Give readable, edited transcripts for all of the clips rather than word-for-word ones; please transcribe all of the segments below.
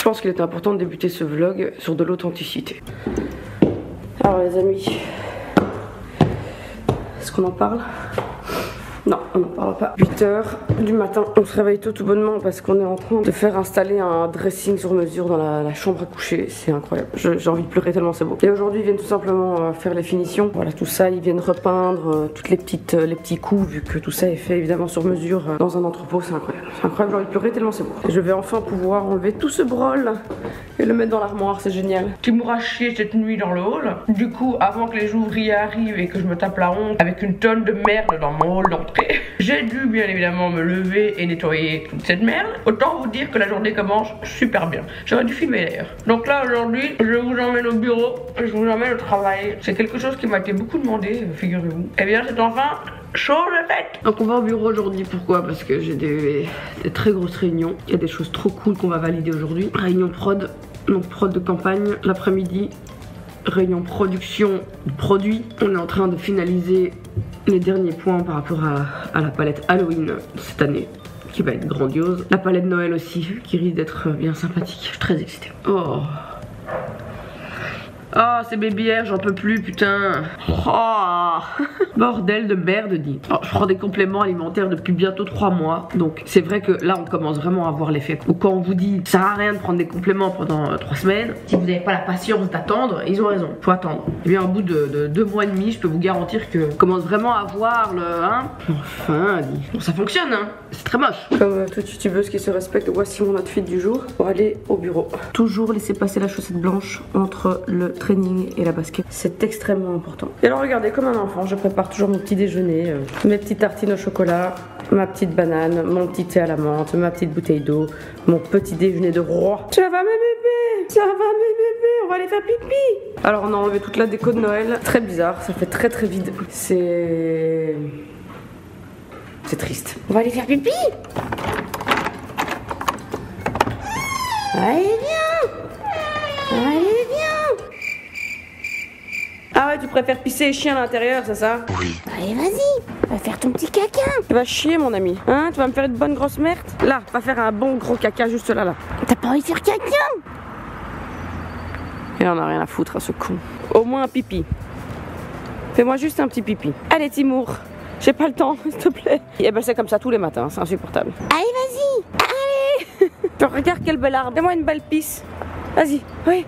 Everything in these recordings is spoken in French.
pense qu'il était important de débuter ce vlog sur de l'authenticité. Alors les amis, est-ce qu'on en parle? Non, on n'en parlera pas. 8h du matin, on se réveille tout bonnement parce qu'on est en train de faire installer un dressing sur mesure dans la chambre à coucher. C'est incroyable. J'ai envie de pleurer tellement c'est beau. Et aujourd'hui, ils viennent tout simplement faire les finitions. Voilà, tout ça, ils viennent repeindre toutes les petits coups, vu que tout ça est fait évidemment sur mesure dans un entrepôt. C'est incroyable. C'est incroyable, j'ai envie de pleurer tellement c'est beau. Et je vais enfin pouvoir enlever tout ce brol et le mettre dans l'armoire, c'est génial. Tu m'auras chié cette nuit dans le hall. Du coup, avant que les ouvriers arrivent et que je me tape la honte avec une tonne de merde dans mon hall d'entrée, j'ai dû bien évidemment me lever et nettoyer toute cette merde. Autant vous dire que la journée commence super bien. J'aurais dû filmer d'ailleurs. Donc là aujourd'hui, je vous emmène au bureau, je vous emmène au travail. C'est quelque chose qui m'a été beaucoup demandé, figurez-vous. Et bien c'est enfin chose faite. Donc on va au bureau aujourd'hui, pourquoi? Parce que j'ai des très grosses réunions. Il y a des choses trop cool qu'on va valider aujourd'hui. Réunion prod, donc prod de campagne l'après-midi. Réunion production de produits. On est en train de finaliser les derniers points par rapport à la palette Halloween cette année, qui va être grandiose. La palette Noël aussi, qui risque d'être bien sympathique. Je suis très excitée. Oh, oh, c'est bébière, j'en peux plus, putain. Oh. Bordel de merde, dit. Alors, je prends des compléments alimentaires depuis bientôt 3 mois. Donc, c'est vrai que là, on commence vraiment à voir l'effet. Ou quand on vous dit, ça sert à rien de prendre des compléments pendant 3 semaines, si vous n'avez pas la patience d'attendre, ils ont raison. Faut attendre. Et bien, au bout de 2 mois et demi, je peux vous garantir que on commence vraiment à voir le. Hein. Enfin, dit. Bon, ça fonctionne, hein. C'est très moche. Comme toute youtubeuse qui se respecte, voici mon outfit du jour pour aller au bureau. Toujours laisser passer la chaussette blanche entre le training et la basket. C'est extrêmement important. Et alors, regardez, comme un enfant, je prépare toujours mon petit déjeuner, mes petites tartines au chocolat, ma petite banane, mon petit thé à la menthe, ma petite bouteille d'eau, mon petit déjeuner de roi. Ça va mes bébés? Ça va mes bébés? On va aller faire pipi. Alors on a enlevé toute la déco de Noël, très bizarre, ça fait très vide. C'est triste. On va aller faire pipi. Allez viens. Allez viens. Ah ouais, tu préfères pisser et chier à l'intérieur, c'est ça? Oui. Allez, vas-y, va faire ton petit caca. Tu vas chier, mon ami. Hein? Tu vas me faire une bonne grosse merde? Là, va faire un bon gros caca juste là. T'as pas envie de faire caca? Il en a rien à foutre à ce con. Au moins un pipi. Fais-moi juste un petit pipi. Allez, Timour. J'ai pas le temps, s'il te plaît. Et ben, c'est comme ça tous les matins, c'est insupportable. Allez, vas-y. Allez. Regarde quel bel arbre. Fais-moi une belle pisse. Vas-y, oui.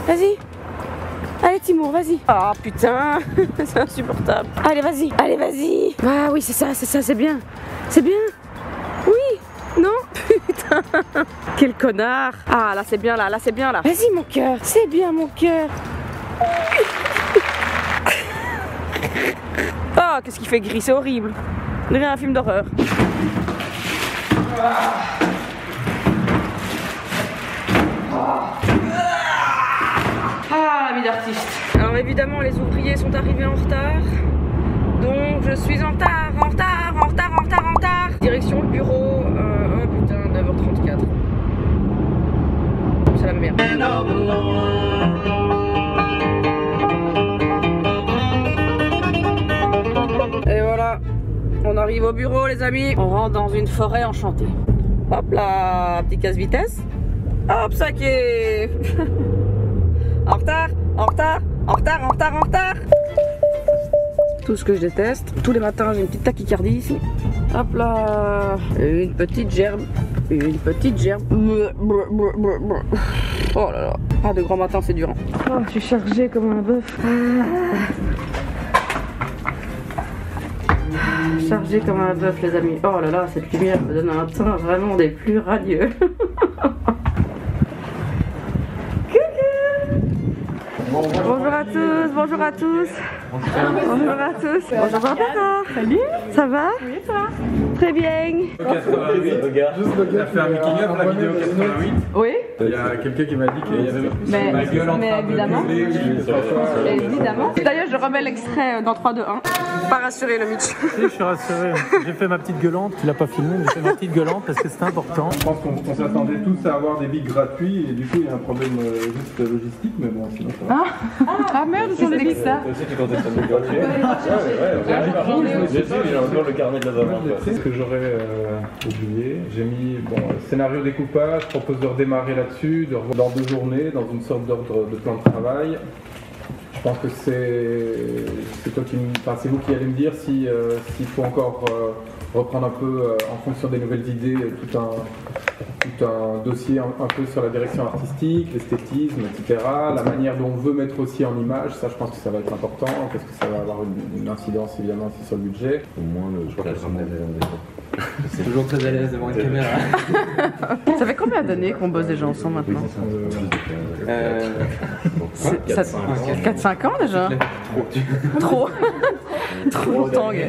Vas-y. Allez Timour, vas-y. Ah oh, putain, c'est insupportable. Allez, vas-y, allez, vas-y. Ah oui, c'est ça, c'est bien. C'est bien. Oui, non. Putain, quel connard. Ah là, c'est bien là, c'est bien là. Vas-y mon cœur, c'est bien mon cœur. Oh, qu'est-ce qu'il fait gris, c'est horrible. On dirait un film d'horreur. Ah, la vie d'artiste. Alors évidemment, les ouvriers sont arrivés en retard. Donc je suis en retard. Direction le bureau. Oh putain, 9h34. C'est la merde. Et voilà, on arrive au bureau les amis. On rentre dans une forêt enchantée. Hop là, petit casse-vitesse. Hop, ça qui est... En retard. Tout ce que je déteste. Tous les matins, j'ai une petite tachycardie ici. Hop là. Une petite gerbe. Oh là là. Ah, de grand matin, c'est dur. Oh, je suis chargée comme un bœuf. Chargée comme un bœuf, les amis. Oh là là, cette lumière me donne un teint vraiment des plus radieux. Bonjour à tous. Bonjour à tous. Bonjour papa. Salut. Ça va? Oui, ça va. Très bien. 88, tu as fait un making of la vidéo 88. Oui. Il y a quelqu'un qui m'a dit qu'il y avait ma mais gueule en train évidemment. de gueuler. Évidemment. D'ailleurs, je remets l'extrait dans 3, 2, 1. Pas rassuré le Mitch. Si, je suis rassuré. J'ai fait ma petite gueulante. Tu l'as pas filmé, mais j'ai fait ma petite gueulante parce que c'est important. Je pense qu'on s'attendait tous à avoir des bigs gratuits et du coup il y a un problème juste logistique, mais bon sinon ça va. Ah merde, ils ont des bigs ça. Toi aussi tu comptais sur le big gratuit? Ouais, j'ai encore le carnet de la demande. Ce que j'aurais oublié, j'ai mis scénario découpage, je propose de redémarrer là-dessus, dans 2 journées, dans une sorte d'ordre de plan de travail. Je pense que c'est vous qui allez me dire s'il faut encore reprendre un peu en fonction des nouvelles idées tout un dossier un peu sur la direction artistique, l'esthétisme, etc. La manière dont on veut mettre aussi en image, ça je pense que ça va être important parce que ça va avoir une incidence évidemment aussi sur le budget. Au moins je crois que c'est toujours très à l'aise devant une caméra. Ça fait combien d'années qu'on bosse déjà ensemble maintenant? 4-5 ans déjà. Trop. Trop longtemps, gars.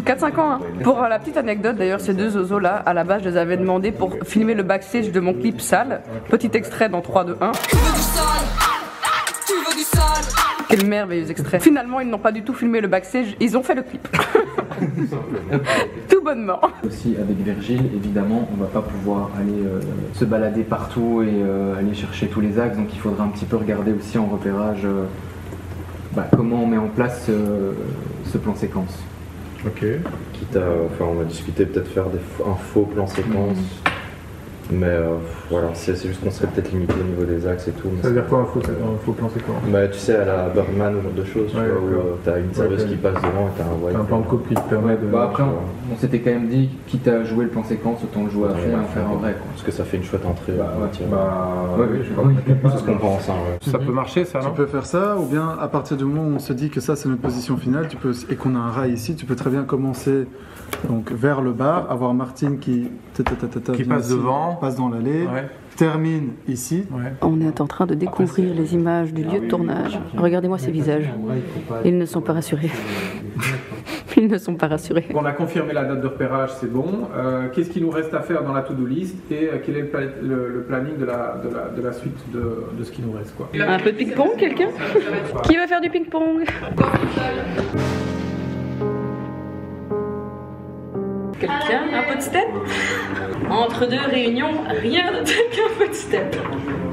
4-5 ans. Hein. Pour la petite anecdote, d'ailleurs, ces 2 zozos là, à la base, je les avais demandé pour filmer le backstage de mon clip Sale. Petit extrait dans 3, 2, 1. Quel merveilleux extrait. Finalement, ils n'ont pas du tout filmé le backstage, ils ont fait le clip. Tout bonnement. Aussi avec Virgile, évidemment, on va pas pouvoir aller se balader partout et aller chercher tous les axes, donc il faudra un petit peu regarder aussi en repérage comment on met en place ce plan séquence. Ok. Quitte à, on a discuté peut-être faire un faux plan séquence. Mais voilà, c'est juste qu'on serait peut-être limité au niveau des axes et tout. Ça veut dire quoi un faux plan séquence? Bah tu sais, à la Birdman ou genre de choses, Ouais, où t'as une serveuse qui passe devant et t'as un white. Un plan de copie qui te permet de... Après, on s'était quand même dit, quitte à jouer le plan séquence, autant le jouer à fond et en faire un vrai. Parce que ça fait une chouette entrée. C'est ce qu'on pense. Ça peut marcher ça, non? Tu peux faire ça, ou bien à partir du moment où on se dit que ça c'est notre position finale, et qu'on a un rail ici, tu peux très bien commencer donc vers le bas, avoir Martine qui passe devant, passe dans l'allée, termine ici. On est en train de découvrir les images du lieu de tournage. Regardez-moi ces visages. Ils ne sont pas rassurés. Ils ne sont pas rassurés. On a confirmé la date de repérage, c'est bon. Qu'est-ce qu'il nous reste à faire dans la to-do list et quel est le planning de la suite de ce qui nous reste, quoi. Un peu de ping-pong, quelqu'un? Qui veut faire du ping-pong? Quelqu'un? Un peu de step? Entre 2 réunions, rien de tel qu'un peu de step.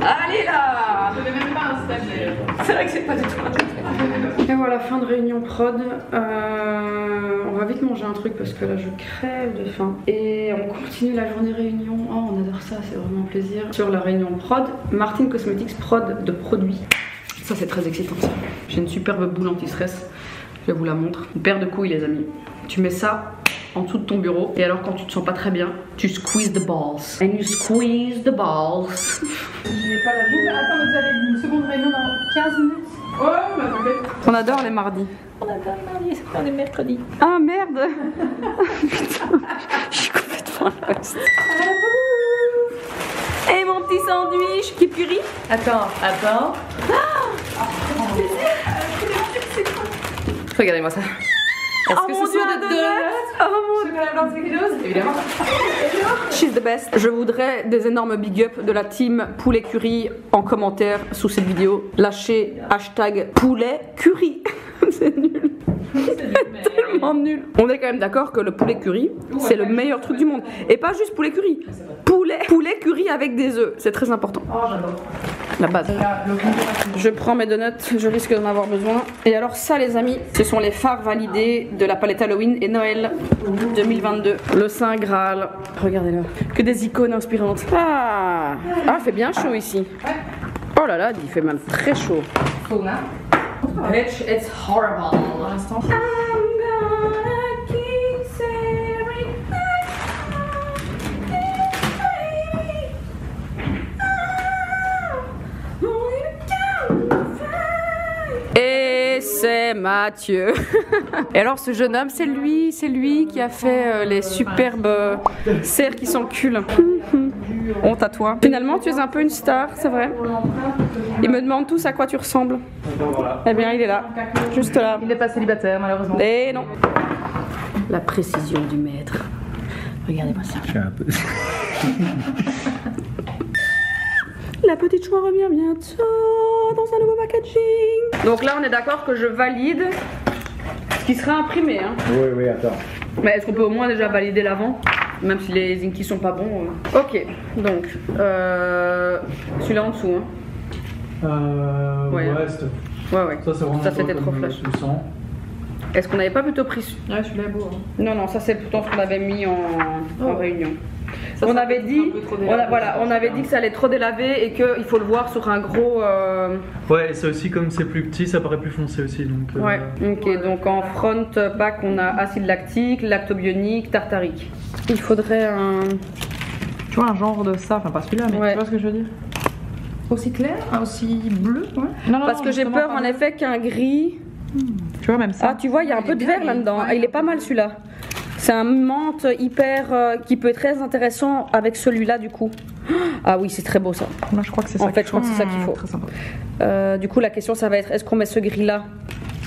Allez là! Je n'ai même pas un step d'ailleurs. C'est vrai que c'est pas du tout un step. Et voilà, fin de réunion prod. On va vite manger un truc parce que là je crève de faim. Et on continue la journée réunion. Oh, on adore ça, c'est vraiment un plaisir. Sur la réunion prod, Martin Cosmetics prod de produits. Ça c'est très excitant ça. J'ai une superbe boule anti-stress. Je vous la montre. Une paire de couilles les amis. Tu mets ça en dessous de ton bureau et alors quand tu te sens pas très bien, tu squeeze the balls. And you squeeze the balls. Je vais pas la jouer. Attends, mais vous avez une seconde réunion dans 15 minutes? Ouais, bah t'inquiète. On adore les mardis. On adore les mardis, on est mercredi. Ah merde. Putain, je suis complètement lost. Et mon petit sandwich qui purée. Attends. Regardez-moi ça. Est-ce que mon ce Dieu, sont un des donut? donuts? Oh mon Chocolat blanc spéculoos? Évidemment. She's the best. Je voudrais des énormes big up de la team poulet curry en commentaire sous cette vidéo. Lâchez hashtag poulet curry. C'est nul. C'est tellement nul. On est quand même d'accord que le poulet curry, c'est le meilleur truc du monde. Et pas juste poulet curry. Poulet curry avec des œufs. C'est très important. Oh, j'adore. La base. Je prends mes donuts, je risque d'en avoir besoin. Et alors ça les amis, ce sont les fards validés de la palette Halloween et Noël 2022. Le Saint Graal. Regardez-le. Que des icônes inspirantes. Ah, il fait bien chaud ici. Oh là là, il fait même très chaud. Bitch, it's horrible. Pour l'instant. Et c'est Mathieu. Et alors ce jeune homme, c'est lui qui a fait les superbes serres qui s'enculent. Honte à toi. Finalement, tu es un peu une star, c'est vrai. Ils me demandent tous à quoi tu ressembles. Eh bien, il est là, juste là. Il n'est pas célibataire, malheureusement. Et non. La précision du maître. Regardez-moi ça. Je suis un peu... La petite choix revient bientôt dans un nouveau packaging. Donc là, on est d'accord que je valide qui sera imprimé. Hein. Oui, attends. Mais est-ce qu'on peut au moins déjà valider l'avant? Même si les inkies sont pas bons. Ok, donc celui-là en dessous. Hein. Ouais, Ouais, ça c'est vraiment Ça, c'était beau trop comme, flash. tu sens. Est-ce qu'on n'avait pas plutôt pris Ouais, celui-là est beau. Hein. Non, ça c'est pourtant ce qu'on avait mis en réunion. Ça, on ça avait peut être dit, un peu trop délavé, on avait dit que ça allait trop délaver et qu'il faut le voir sur un gros. Ouais, et ça aussi, comme c'est plus petit, ça paraît plus foncé aussi. Donc, Ouais, ok, donc en front pack on a acide lactique, lactobionique, tartarique. Il faudrait un. Tu vois, un genre de ça, enfin pas celui-là, mais Ouais. tu vois ce que je veux dire? Aussi clair, aussi bleu, ouais. Non, Parce que j'ai peur en effet qu'un gris. Tu vois, même ça. Ah, tu vois, il y a un peu de vert là-dedans. Ah, il est pas mal celui-là. C'est un menthe hyper qui peut être très intéressant avec celui-là du coup. Ah oui, c'est très beau ça. Moi, je crois que c'est ça. En fait, je crois que c'est ça qu'il faut. Très sympa. Du coup, la question ça va être est-ce qu'on met ce gris-là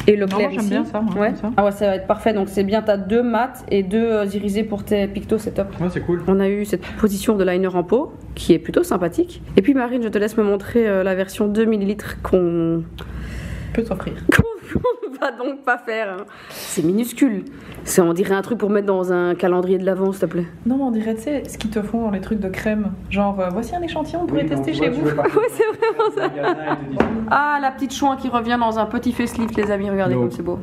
et le Non, clair moi, j'aime ici bien ça, moi, ouais. comme ça. Ah ouais, ça va être parfait. Donc c'est bien, t'as 2 mat et 2 irisés pour tes pictos, c'est top. Ouais, c'est cool. On a eu cette position de liner en peau qui est plutôt sympathique. Et puis Marine, je te laisse me montrer la version 2 ml qu'on Peut t'offrir. qu'on va donc pas faire. Hein. C'est minuscule. On dirait un truc pour mettre dans un calendrier de l'avant, s'il te plaît. Non, mais on dirait, tu sais, ce qu'ils te font dans les trucs de crème. Genre, voici un échantillon, vous pourrez tester chez vous. Ouais, c'est vraiment ça. Ah, la petite chouin qui revient dans un petit facelift, les amis. Regardez Donc. comme c'est beau.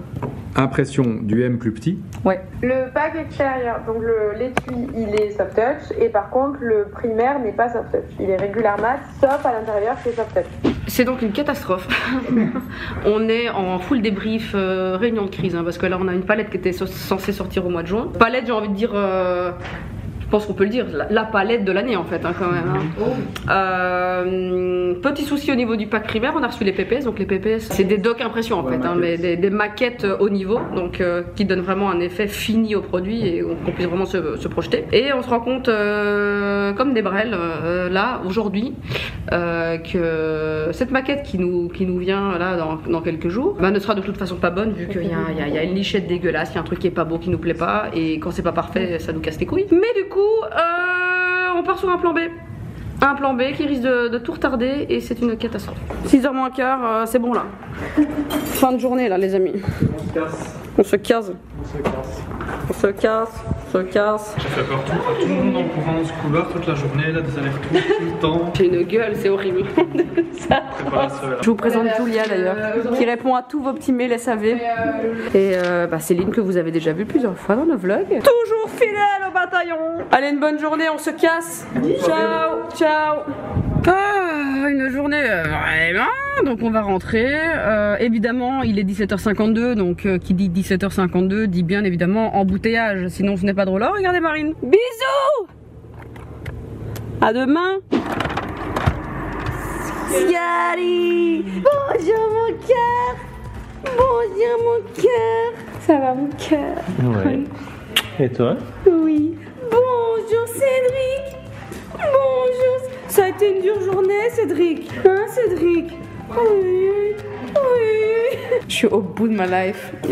Impression du M plus petit. Ouais. Le pack extérieur, donc l'étui, il est soft touch et par contre le primaire n'est pas soft touch. Il est régulier mat, sauf à l'intérieur qui est soft touch. C'est donc une catastrophe. On est en full débrief, réunion de crise, hein, parce que là on a une palette qui était censée sortir au mois de juin. Palette, j'ai envie de dire, je pense qu'on peut le dire, la palette de l'année en fait, hein, quand même. Hein. Petit souci au niveau du pack primaire, on a reçu les PPS, donc les PPS c'est des docs impressions en fait, hein, mais des maquettes haut niveau, donc qui donnent vraiment un effet fini au produit et qu'on puisse vraiment se projeter. Et on se rend compte, comme des brels, là aujourd'hui, que cette maquette qui nous vient là dans quelques jours, bah, ne sera de toute façon pas bonne vu qu'il y a une lichette dégueulasse, il y a un truc qui est pas beau, qui nous plaît pas, et quand c'est pas parfait, ça nous casse les couilles. Mais du coup, on part sur un plan B. Un plan B qui risque de tout retarder et c'est une catastrophe. 6h moins quart, c'est bon là. Fin de journée là les amis. On se casse. On se casse. J'ai fait peur à tout le monde en courant dans ce couloir toute la journée, là, des allers-retours tout le temps. J'ai une gueule, c'est horrible. Ça. C'est pas la seule. Je vous présente Julia d'ailleurs, qui répond à tous vos petits mails SAV. Et Céline que vous avez déjà vu plusieurs fois dans nos vlogs. Toujours fidèle au bataillon. Allez, une bonne journée, on se casse. Ciao, ciao. Ah, une journée vraiment. Donc on va rentrer. Évidemment, il est 17h52, donc qui dit 17h52 dit bien évidemment embouteillage. Sinon, ce n'est pas drôle. Oh, regardez Marine. Bisous. À demain. Yari. Bonjour mon cœur. Bonjour mon cœur. Ça va mon cœur? Ouais. Et toi? Oui. Bonjour Cédric. Bonjour. Ça a été une dure journée Cédric. Hein Cédric? Oui. Oui. Je suis au bout de ma life. Il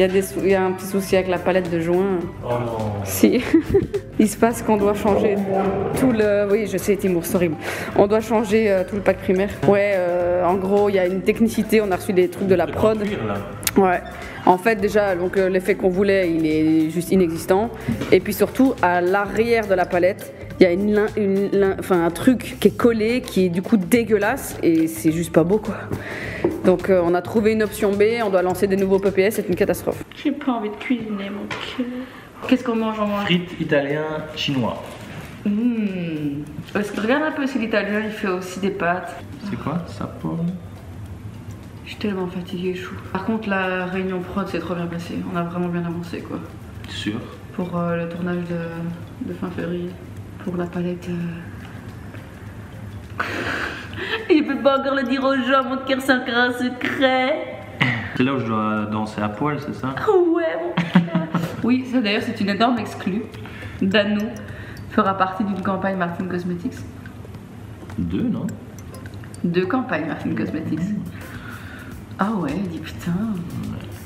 y a un petit souci avec la palette de joint. Oh non. Si. Il se passe qu'on doit changer tout le... Oui, je sais, Timour, c'est horrible. On doit changer tout le pack primaire. Ouais, en gros, il y a une technicité. On a reçu des trucs de la prod. Ouais. En fait, déjà, donc l'effet qu'on voulait, il est juste inexistant. Et puis surtout, à l'arrière de la palette, il y a un truc qui est collé, qui est du coup dégueulasse. Et c'est juste pas beau, quoi. Donc on a trouvé une option B. On doit lancer des nouveaux PPS. C'est une catastrophe. J'ai pas envie de cuisiner, mon cœur. Qu'est-ce qu'on mange en mangeant? Frites italien chinois. Parce que regarde un peu si l'italien il fait aussi des pâtes. C'est quoi? Sapone? Je suis tellement fatiguée, chou. Par contre, la réunion prod s'est trop bien passée. On a vraiment bien avancé, quoi. Sûr. Pour le tournage de fin février. Pour la palette. Je peux pas encore le dire aux gens, mon cœur c'est encore un secret. C'est là où je dois danser à poil, c'est ça? Ouais, mon cœur. Oui, ça d'ailleurs c'est une énorme exclue. Danou fera partie d'une campagne Martin Cosmetics. 2, non? 2 campagnes Martin Cosmetics. Ah ouais, dis putain.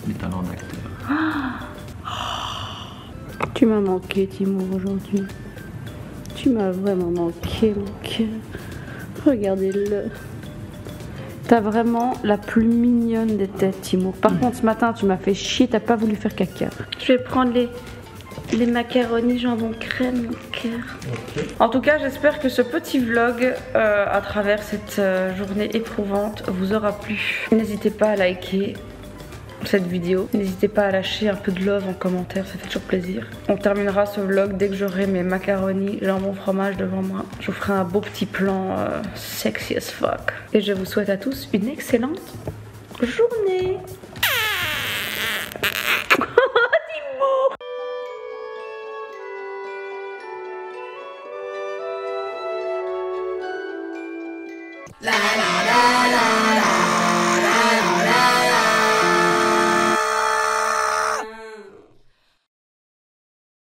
Les talents d'acteur. Tu m'as manqué, Timour, aujourd'hui. Tu m'as vraiment manqué, mon cœur. Regardez-le. T'as vraiment la plus mignonne des têtes, Timo. Par contre, ce matin, tu m'as fait chier, t'as pas voulu faire caca. Je vais prendre les macaronis jambon crème, mon cœur. Okay. En tout cas, j'espère que ce petit vlog à travers cette journée éprouvante vous aura plu. N'hésitez pas à liker cette vidéo. N'hésitez pas à lâcher un peu de love en commentaire, ça fait toujours plaisir. On terminera ce vlog dès que j'aurai mes macaronis jambon fromage devant moi. Je vous ferai un beau petit plan sexy as fuck. Et je vous souhaite à tous une excellente journée. La la